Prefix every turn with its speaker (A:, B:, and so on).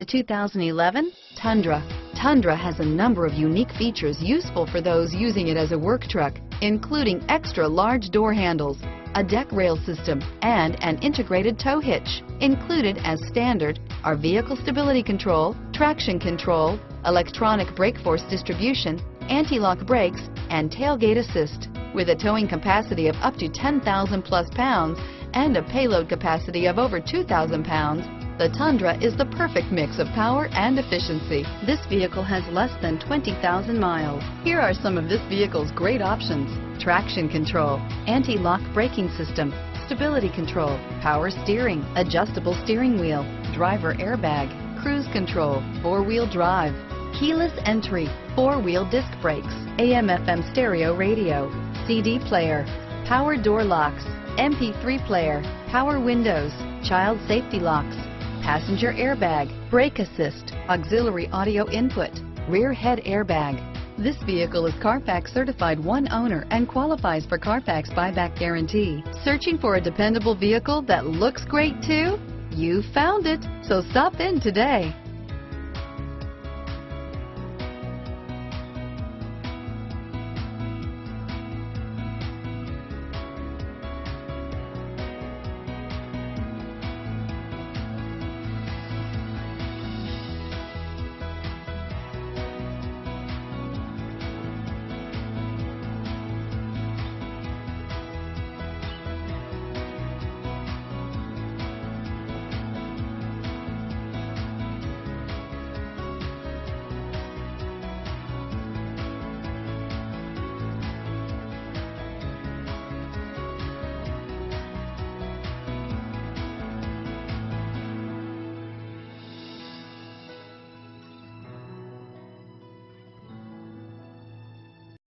A: The 2011 Tundra. Tundra has a number of unique features useful for those using it as a work truck, including extra large door handles, a deck rail system, and an integrated tow hitch. Included as standard are vehicle stability control, traction control, electronic brake force distribution, anti-lock brakes, and tailgate assist. With a towing capacity of up to 10,000 plus pounds and a payload capacity of over 2,000 pounds, the Tundra is the perfect mix of power and efficiency. This vehicle has less than 20,000 miles. Here are some of this vehicle's great options: traction control, anti-lock braking system, stability control, power steering, adjustable steering wheel, driver airbag, cruise control, four-wheel drive, keyless entry, four-wheel disc brakes, AM/FM stereo radio, CD player, power door locks, MP3 player, power windows, child safety locks, passenger airbag, brake assist, auxiliary audio input, rear head airbag. This vehicle is Carfax certified one owner and qualifies for Carfax buyback guarantee. Searching for a dependable vehicle that looks great too? You found it, so stop in today.